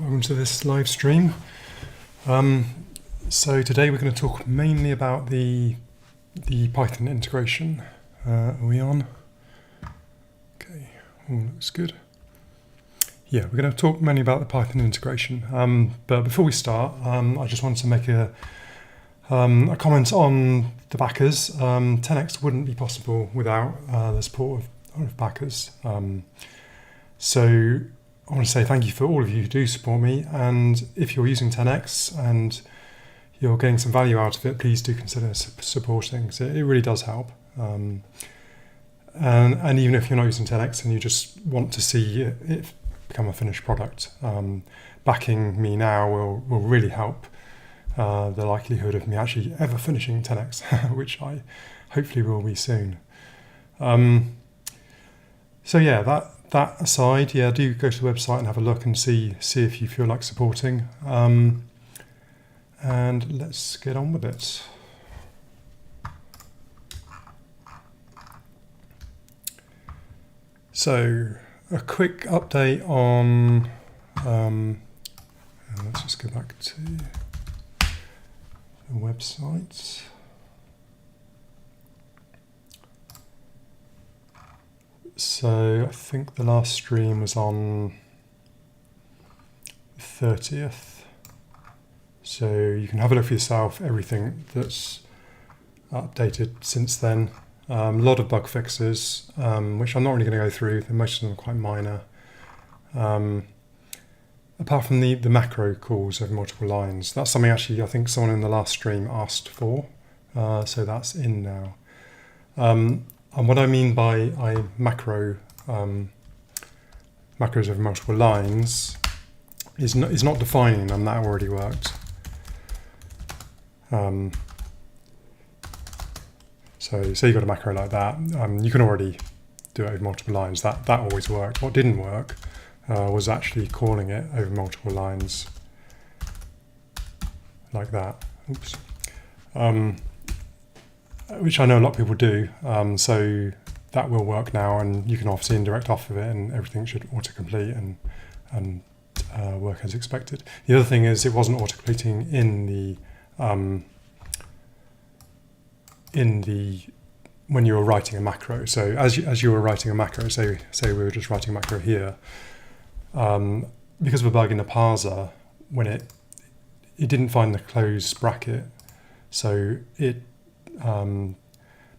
welcome to this live stream. So today we're going to talk mainly about the Python integration. Are we on? Okay, all looks good. Yeah, we're going to talk mainly about the Python integration. But before we start, I just wanted to make a comment on the backers. 10x wouldn't be possible without the support of backers. So I want to say thank you for all of you who do support me, and if you're using 10x and you're getting some value out of it, please do consider supporting. So it really does help. And even if you're not using 10x and you just want to see it become a finished product, backing me now will really help the likelihood of me actually ever finishing 10x, which I hopefully will be soon. So yeah, that aside, yeah, do go to the website and have a look and see if you feel like supporting. And let's get on with it. So a quick update on, let's just go back to the website. So I think the last stream was on the 30th. So you can have a look for yourself, everything that's updated since then. A lot of bug fixes, which I'm not really going to go through. Most of them are quite minor. Apart from the macro calls over multiple lines. That's something actually I think someone in the last stream asked for. So that's in now. And what I mean by macros over multiple lines is not defining them. That already worked. So you got a macro like that. You can already do it over multiple lines. That always worked. What didn't work was actually calling it over multiple lines like that. Oops. Which I know a lot of people do, so that will work now, and you can obviously indirect off of it, and everything should autocomplete and work as expected. The other thing is it wasn't autocompleting in the when you were writing a macro. So as you were writing a macro, say we were just writing a macro here, because of a bug in the parser, when it didn't find the close bracket, so it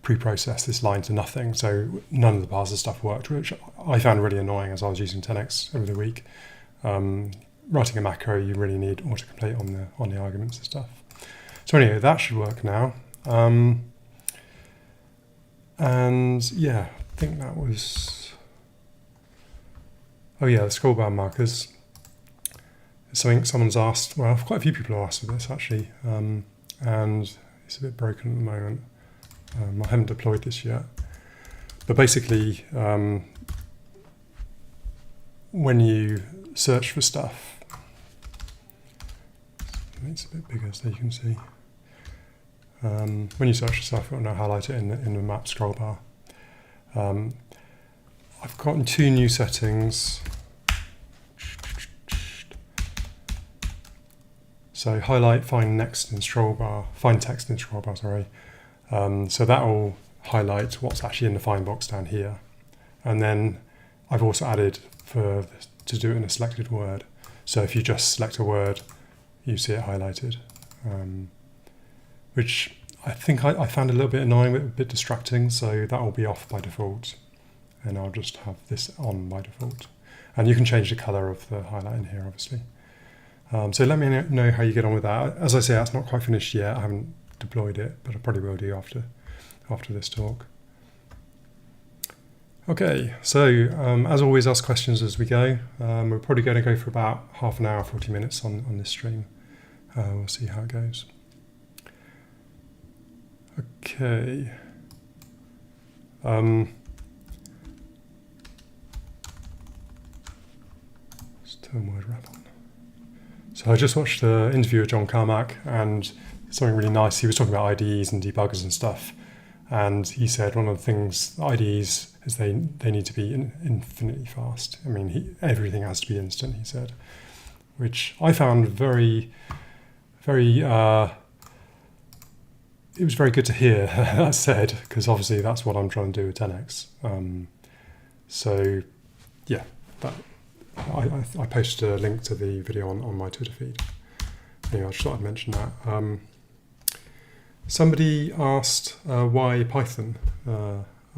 pre-processed this line to nothing, so none of the parser stuff worked, which I found really annoying as I was using 10x over the week. Writing a macro, you really need autocomplete on the arguments and stuff. So anyway, that should work now. And yeah, I think that was. Oh yeah, the scroll bar markers. Something someone's asked. Well, quite a few people have asked for this actually, and it's a bit broken at the moment. I haven't deployed this yet. But basically, when you search for stuff, it's a bit bigger so you can see. When you search for stuff, it will now highlight it in the map scroll bar. I've gotten two new settings. So highlight, find text in scroll bar, sorry. So that will highlight what's actually in the find box down here. And then I've also added to do it in a selected word. So if you just select a word, you see it highlighted, which I think I found a little bit annoying, a bit distracting. So that will be off by default, and I'll just have this on by default. And you can change the color of the highlight in here, obviously. So let me know how you get on with that. As I say, that's not quite finished yet. I haven't deployed it, but I probably will do after this talk. Okay, so as always, ask questions as we go. We're probably going to go for about half an hour, 40 minutes on this stream. We'll see how it goes. Okay. Let's turn word wrap on. So I just watched the interview with John Carmack, and something really nice. He was talking about IDEs and debuggers and stuff, and he said one of the things IDEs is they need to be infinitely fast. I mean, everything has to be instant, he said. which I found very, very, it was very good to hear that said, because obviously that's what I'm trying to do with 10x. So yeah, I posted a link to the video on my Twitter feed. Anyway, I just thought I'd mention that. Somebody asked why Python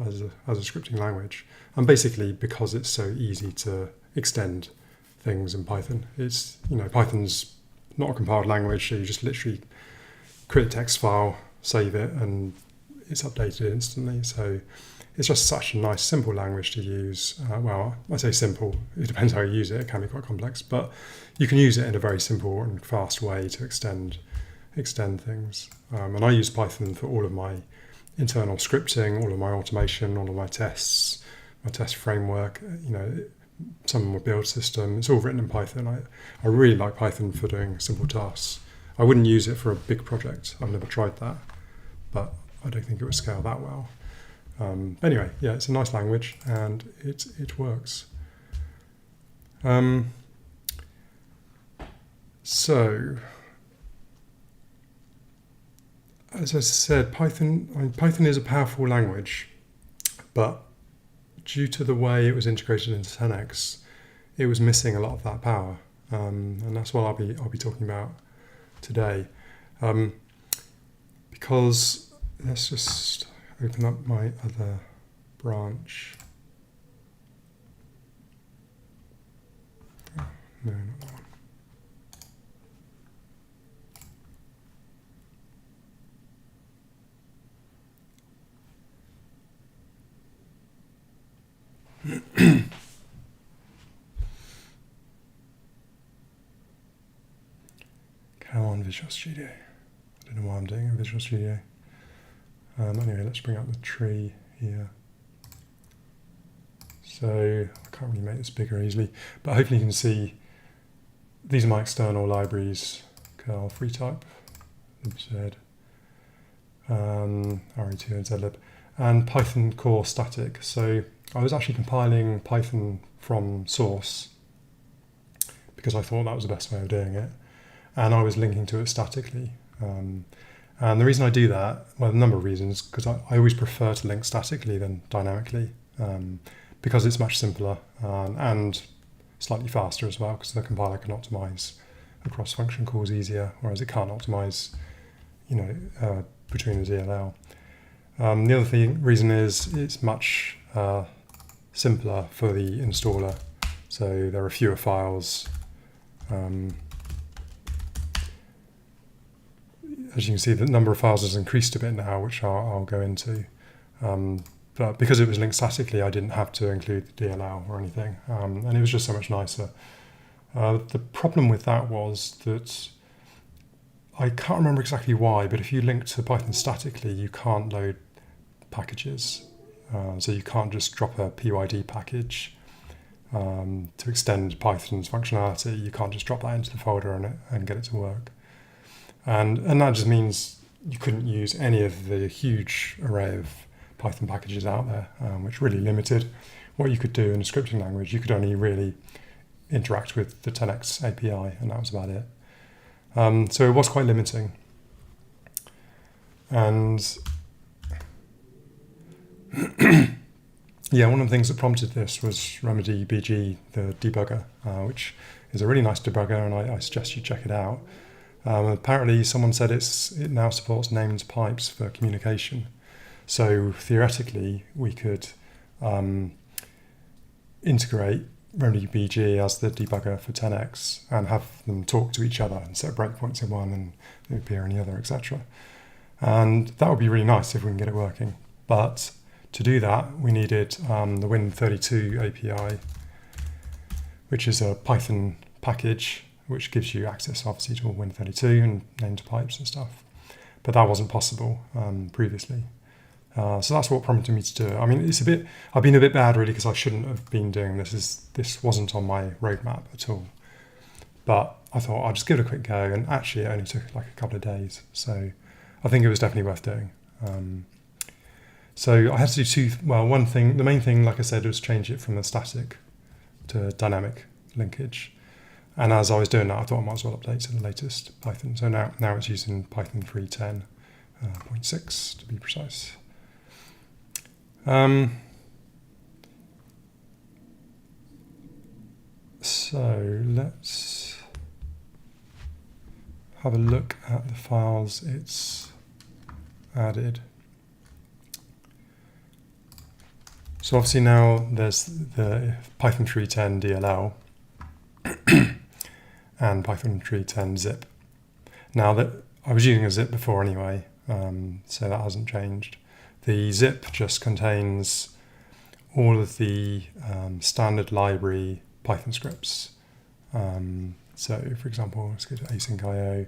as a scripting language, and basically because it's so easy to extend things in Python. It's, Python's not a compiled language, so you just literally create a text file, save it, and it's updated instantly. So it's just such a nice, simple language to use. Well, I say simple, it depends how you use it. It can be quite complex, but you can use it in a very simple and fast way to extend things. And I use Python for all of my internal scripting, all of my automation, all of my tests, my test framework, some of my build system. It's all written in Python. I really like Python for doing simple tasks. I wouldn't use it for a big project. I've never tried that, but I don't think it would scale that well. Anyway, yeah, it's a nice language and it works. So, as I said, Python is a powerful language, but due to the way it was integrated into 10x, it was missing a lot of that power, and that's what I'll be talking about today. Because let's just open up my other branch. Oh, no, not that one. Come on, Visual Studio. I don't know why I'm doing in Visual Studio. Anyway, let's bring up the tree here. So I can't really make this bigger easily, but hopefully you can see these are my external libraries: curl, freetype, libz, re2 and zlib, and Python core static. So I was actually compiling Python from source because I thought that was the best way of doing it, and I was linking to it statically. And the reason I do that, well, a number of reasons, because I always prefer to link statically than dynamically, because it's much simpler and slightly faster as well, because the compiler can optimize across function calls easier, whereas it can't optimize, between the DLL. The other reason is it's much simpler for the installer, so there are fewer files. As you can see, the number of files has increased a bit now, which I'll go into. But because it was linked statically, I didn't have to include the DLL or anything, and it was just so much nicer. The problem with that was that I can't remember exactly why, but if you link to Python statically, you can't load packages. So you can't just drop a PYD package to extend Python's functionality. You can't just drop that into the folder and get it to work. And that just means you couldn't use any of the huge array of Python packages out there, which really limited what you could do in a scripting language. You could only really interact with the 10x API, and that was about it. So it was quite limiting. And yeah, one of the things that prompted this was RemedyBG, the debugger, which is a really nice debugger, and I suggest you check it out. Apparently someone said it now supports named pipes for communication. So theoretically we could integrate RemedyBG as the debugger for 10x and have them talk to each other and set breakpoints in one and it would appear in the other, etc. And that would be really nice if we can get it working. But to do that, we needed the Win32 API, which is a Python package which gives you access, obviously, to all Win32 and named pipes and stuff. But that wasn't possible previously. So that's what prompted me to do it. I mean, I've been a bit bad, really, because I shouldn't have been doing this. This wasn't on my roadmap at all. But I thought I'll just give it a quick go, and actually it only took like a couple of days. So I think it was definitely worth doing. So I had to do one thing. The main thing, like I said, was change it from the static to dynamic linkage. And as I was doing that, I thought I might as well update to the latest Python. So now it's using Python 3.10.6 to be precise. So let's have a look at the files it's added. So obviously now there's the Python 3.10 DLL and Python 3.10 zip. Now that I was using a zip before anyway, so that hasn't changed. The zip just contains all of the standard library Python scripts. So for example, let's go to async.io.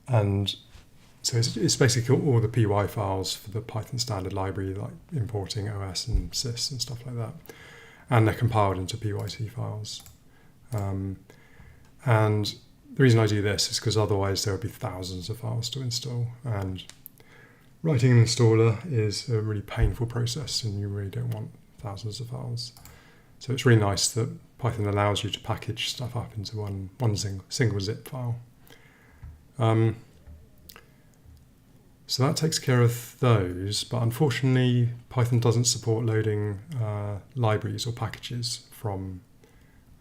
And so it's basically all the py files for the Python standard library, like importing OS and sys and stuff like that. And they're compiled into pyt files. And the reason I do this is because otherwise there would be thousands of files to install. And writing an installer is a really painful process, and you really don't want thousands of files. So it's really nice that Python allows you to package stuff up into one single zip file. So that takes care of those, but unfortunately Python doesn't support loading libraries or packages from,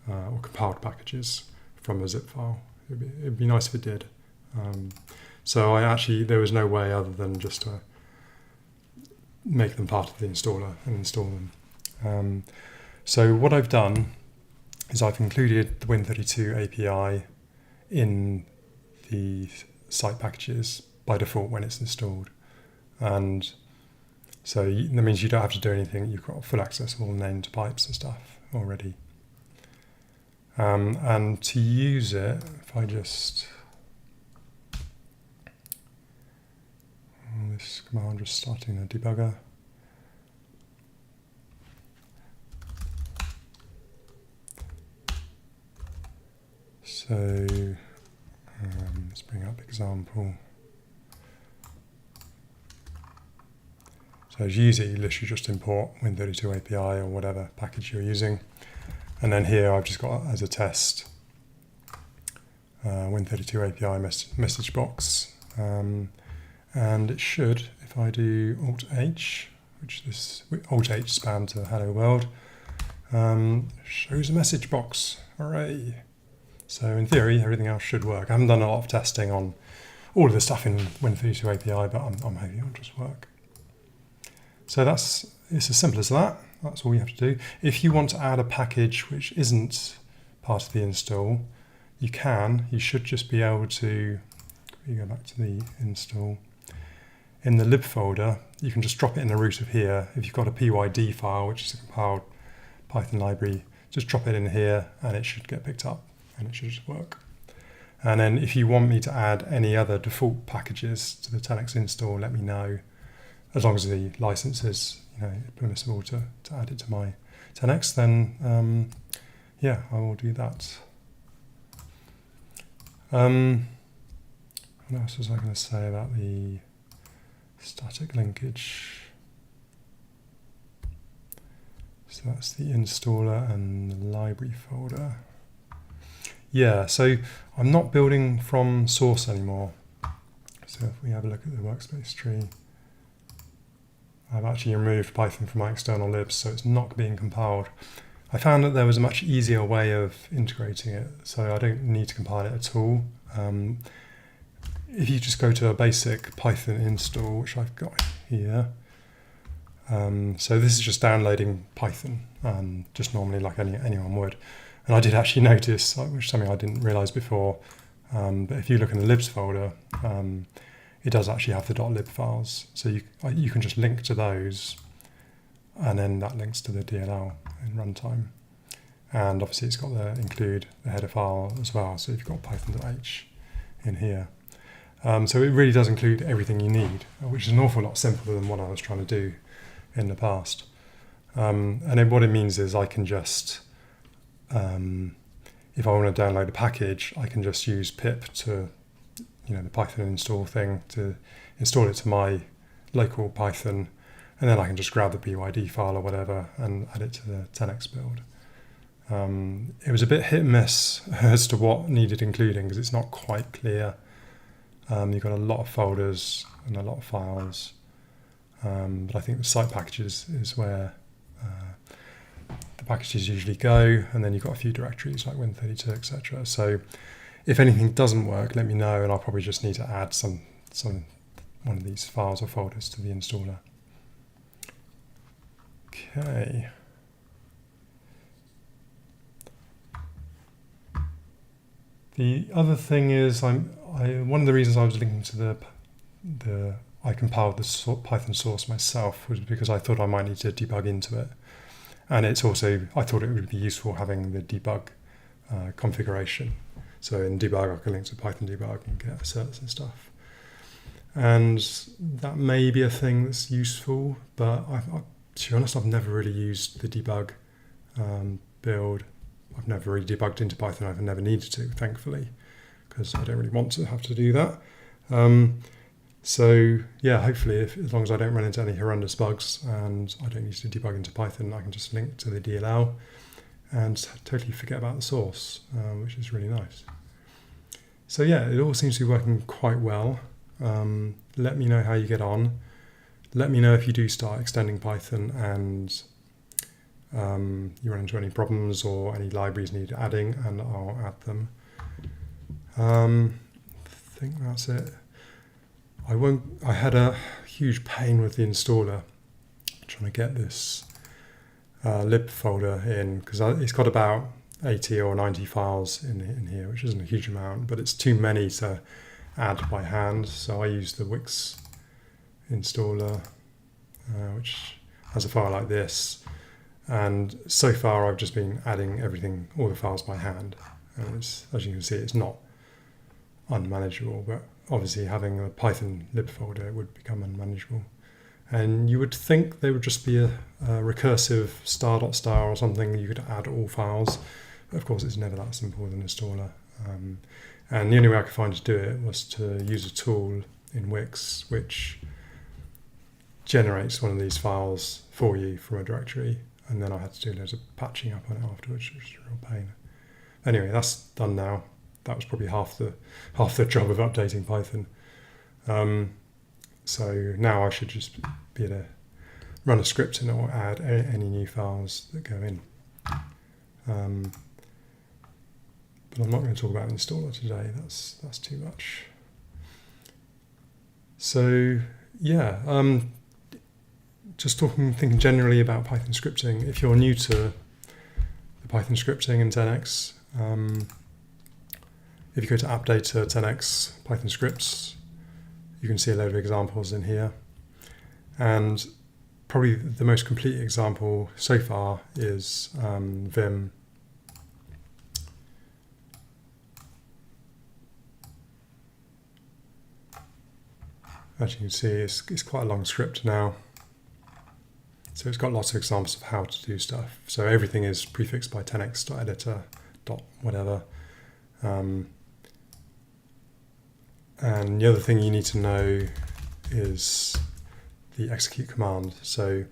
or compiled packages from a zip file. It'd be nice if it did. So there was no way other than just to make them part of the installer and install them. So what I've done is I've included the Win32 API in the site packages by default when it's installed. And so that means you don't have to do anything. You've got full access to all named pipes and stuff already. And to use it, if I just... this command just starting a debugger. So let's bring up example. So as you use it, you literally just import Win32 API or whatever package you're using. And then here I've just got as a test Win32 API message box. And it should, if I do Alt-H, Alt-H span to hello world, shows a message box. Hooray! So in theory, everything else should work. I haven't done a lot of testing on all of the stuff in Win32 API, but I'm hoping it'll just work. So it's as simple as that. That's all you have to do. If you want to add a package which isn't part of the install, you can. You should just be able to, you go back to the install. In the lib folder, you can just drop it in the root of here. If you've got a PYD file, which is a compiled Python library, just drop it in here and it should get picked up and it should just work. And then if you want me to add any other default packages to the 10x install, let me know. As long as the license is permissible to add it to my 10x, then yeah, I will do that. What else was I going to say about the static linkage? So that's the installer and the library folder. Yeah, so I'm not building from source anymore. So if we have a look at the workspace tree, I've actually removed Python from my external libs, so it's not being compiled. I found that there was a much easier way of integrating it, so I don't need to compile it at all. If you just go to a basic Python install, which I've got here, so this is just downloading Python, just normally like anyone would. And I did actually notice, which is something I didn't realize before, but if you look in the libs folder, it does actually have the .lib files. So you can just link to those, and then that links to the DLL in runtime. And obviously it's got the include the header file as well. So you've got python.h in here. So it really does include everything you need, which is an awful lot simpler than what I was trying to do in the past. And then what it means is I can just, if I want to download a package, I can just use pip to, the Python install thing to install it to my local Python, and then I can just grab the PYD file or whatever and add it to the 10x build. It was a bit hit and miss as to what needed including because it's not quite clear. You've got a lot of folders and a lot of files, but I think the site packages is where the packages usually go, and then you've got a few directories like Win32, etc. So if anything doesn't work, let me know, and I'll probably just need to add one of these files or folders to the installer. Okay. The other thing is, one of the reasons I was linking to I compiled the Python source myself was because I thought I might need to debug into it, and it's also I thought it would be useful having the debug configuration. So in debug, I can link to Python debug and get asserts and stuff, and that may be a thing that's useful. But to be honest, I've never really used the debug build. I've never really debugged into Python. I've never needed to, thankfully, because I don't really want to have to do that. So yeah, hopefully, as long as I don't run into any horrendous bugs and I don't need to debug into Python, I can just link to the DLL and totally forget about the source, which is really nice. So yeah, it all seems to be working quite well. Let me know how you get on. Let me know if you do start extending Python and you run into any problems or any libraries need adding, and I'll add them. I think that's it. I had a huge pain with the installer trying to get this lib folder in, because it's got about 80 or 90 files in here, which isn't a huge amount, but it's too many to add by hand. So I use the Wix installer, which has a file like this. And so far I've just been adding all the files by hand. And as you can see, it's not unmanageable, but obviously having a Python lib folder would become unmanageable. And you would think there would just be a recursive star.star or something you could add all files. But of course, it's never that simple with an installer. And the only way I could find to do it was to use a tool in Wix which generates one of these files for you from a directory. And then I had to do loads of patching up on it afterwards, which was a real pain. Anyway, that's done now. That was probably half the job of updating Python. So now I should just be able to run a script and it will add any new files that go in. But I'm not going to talk about an installer today. That's too much. So yeah. Just thinking generally about Python scripting. If you're new to the Python scripting in 10x, if you go to app data 10x Python scripts, you can see a load of examples in here. And probably the most complete example so far is vim. As you can see, it's quite a long script now. So it's got lots of examples of how to do stuff. So everything is prefixed by 10x.editor, whatever. And the other thing you need to know is the execute command. So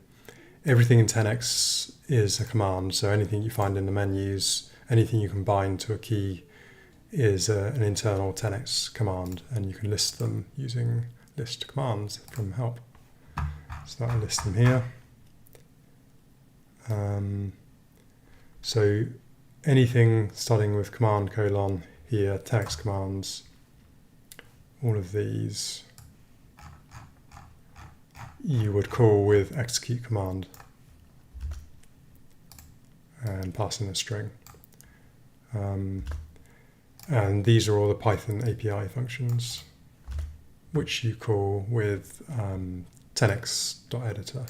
everything in 10x is a command. So anything you find in the menus, anything you can bind to a key is an internal 10x command, and you can list them using list commands from help. So I'll list them here. So anything starting with command : here, text commands, all of these you would call with execute command and pass in a string. And these are all the Python API functions which you call with 10x.editor.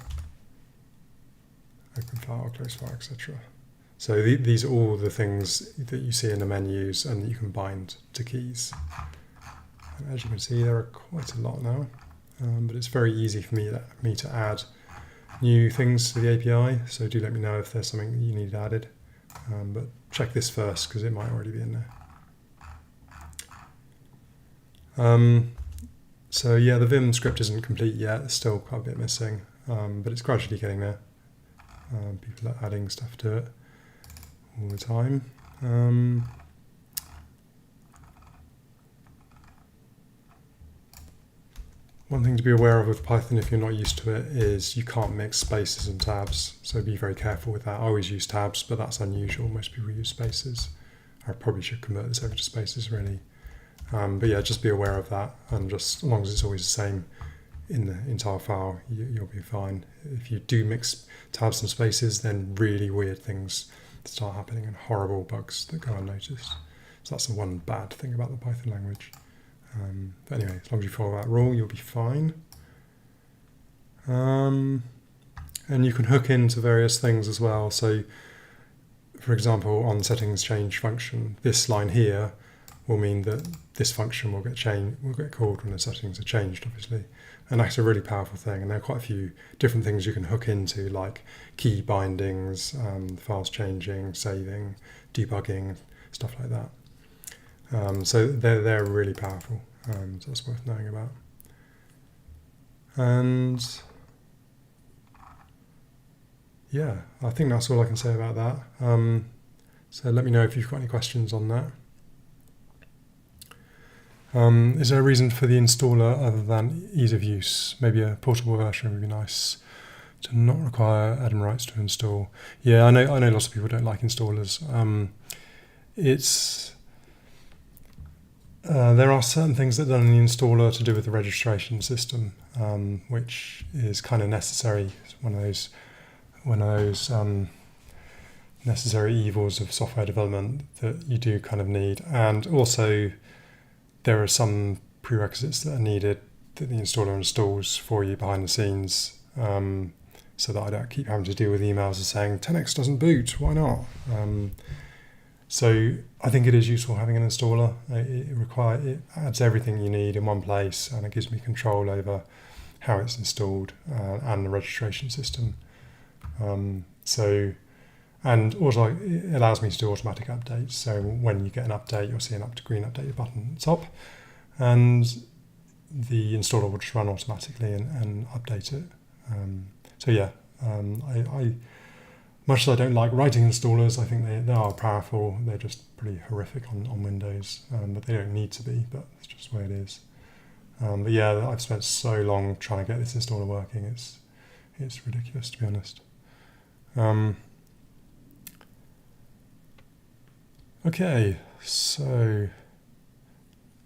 Open file, close file, etc. So these are all the things that you see in the menus and that you can bind to keys. And as you can see, there are quite a lot now, but it's very easy for me to add new things to the API. So do let me know if there's something that you need added. But check this first because it might already be in there. So yeah, the vim script isn't complete yet. There's still quite a bit missing, but it's gradually getting there. People are adding stuff to it. all the time. One thing to be aware of with Python if you're not used to it is you can't mix spaces and tabs, so be very careful with that. I always use tabs, but that's unusual. Most people use spaces. I probably should convert this over to spaces really. But yeah, just be aware of that, and just as long as it's always the same in the entire file, you'll be fine. If you do mix tabs and spaces, then really weird things start happening and horrible bugs that go unnoticed. So that's the one bad thing about the Python language. But anyway, as long as you follow that rule, you'll be fine. And you can hook into various things as well. So, for example, on the settings change function, this line here will mean that this function will get called when the settings are changed, obviously. And that's a really powerful thing. And there are quite a few different things you can hook into, like key bindings, files changing, saving, debugging, stuff like that. So they're really powerful, so that's worth knowing about. And yeah, I think that's all I can say about that. So let me know if you've got any questions on that. Is there a reason for the installer other than ease of use? Maybe a portable version would be nice to not require admin rights to install. Yeah, I know lots of people don't like installers. There are certain things that are done in the installer to do with the registration system, which is kind of necessary. It's one of those necessary evils of software development that you do kind of need. And also, there are some prerequisites that are needed that the installer installs for you behind the scenes, so that I don't keep having to deal with emails saying 10x doesn't boot. Why not? So I think it is useful having an installer. It adds everything you need in one place, and it gives me control over how it's installed and the registration system. And also it allows me to do automatic updates. So when you get an update, you'll see an green update button at the top, and the installer will just run automatically and update it. So yeah, I much as I don't like writing installers, I think they are powerful. They're just pretty horrific on Windows, but they don't need to be, but it's just the way it is. But yeah, I've spent so long trying to get this installer working. It's ridiculous, to be honest. Okay, so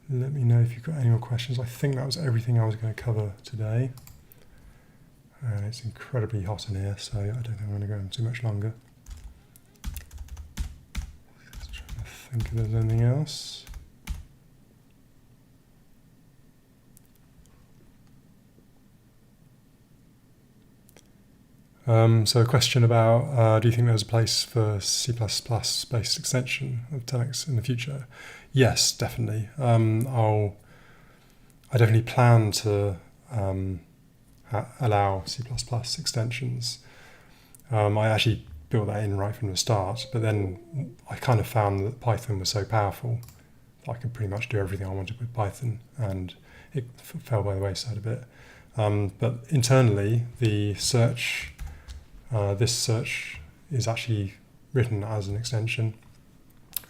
let me know if you've got any more questions. I think that was everything I was going to cover today. And it's incredibly hot in here, so I don't think I'm going to go on too much longer. Just trying to think if there's anything else. So a question about, do you think there's a place for C++ based extension of 10x in the future? Yes, definitely. I definitely plan to allow C++ extensions. I actually built that in right from the start, but then I kind of found that Python was so powerful that I could pretty much do everything I wanted with Python, and it fell by the wayside a bit. But internally, the search, this search is actually written as an extension,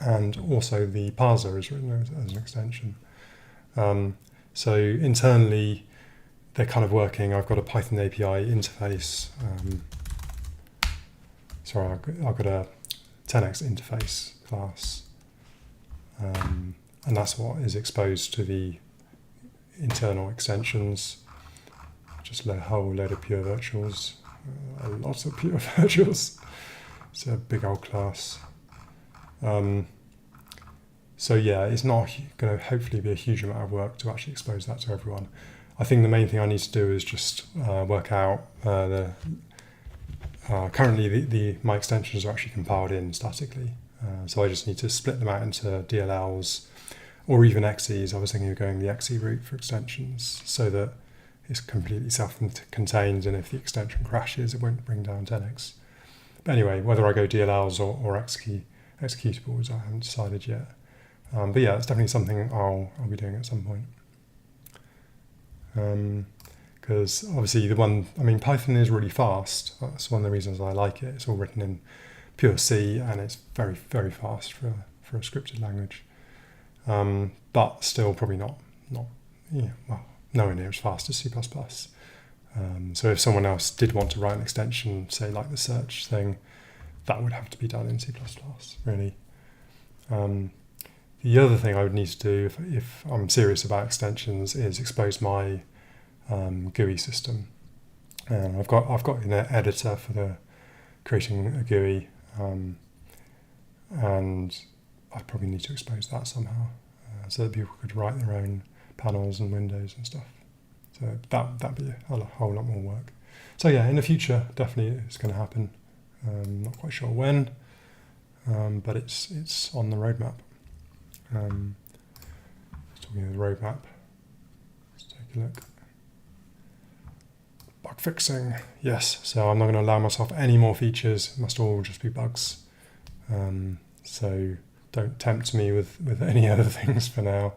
and also the parser is written as an extension. So internally, they're kind of working. I've got a Python API interface. I've got a 10x interface class, and that's what is exposed to the internal extensions. Just a whole load of pure virtuals, lots of pure virtuals. It's a big old class. So yeah, it's not going to hopefully be a huge amount of work to actually expose that to everyone. I think the main thing I need to do is just work out currently my extensions are actually compiled in statically. So I just need to split them out into DLLs or even XEs. I was thinking of going the XE route for extensions so that it's completely self-contained, and if the extension crashes, it won't bring down 10x. But anyway, whether I go DLLs or executables, I haven't decided yet. But yeah, it's definitely something I'll be doing at some point. Because obviously Python is really fast. That's one of the reasons I like it. It's all written in pure C, and it's very, very fast for a scripted language. But still probably not nowhere near as fast as C++. So if someone else did want to write an extension, say like the search thing, that would have to be done in C++, really. The other thing I would need to do if I'm serious about extensions is expose my GUI system. And I've got an editor for creating a GUI, and I probably need to expose that somehow so that people could write their own panels and windows and stuff. So that'd be a whole lot more work. So yeah, in the future, definitely it's going to happen. Not quite sure when, but it's on the roadmap. Talking of the roadmap, let's take a look. Bug fixing, yes. So I'm not going to allow myself any more features. It must all just be bugs. So don't tempt me with any other things for now.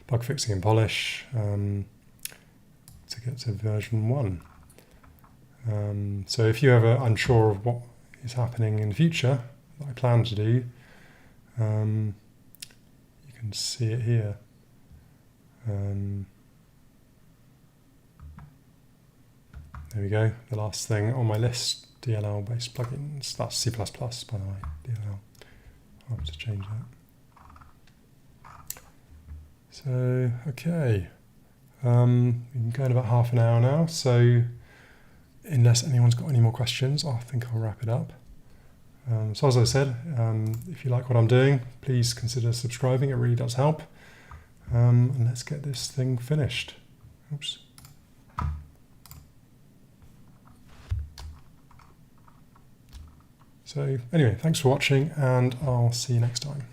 Bug fixing and polish to get to version 1. So if you're ever unsure of what is happening in the future that I plan to do, you can see it here. There we go, the last thing on my list, DLL-based plugins. That's C++, by the way, DLL. I'll have to change that. So, okay. We've been going about half an hour now, so unless anyone's got any more questions, I think I'll wrap it up. So as I said, if you like what I'm doing, please consider subscribing, it really does help. And let's get this thing finished. Oops. So anyway, thanks for watching, and I'll see you next time.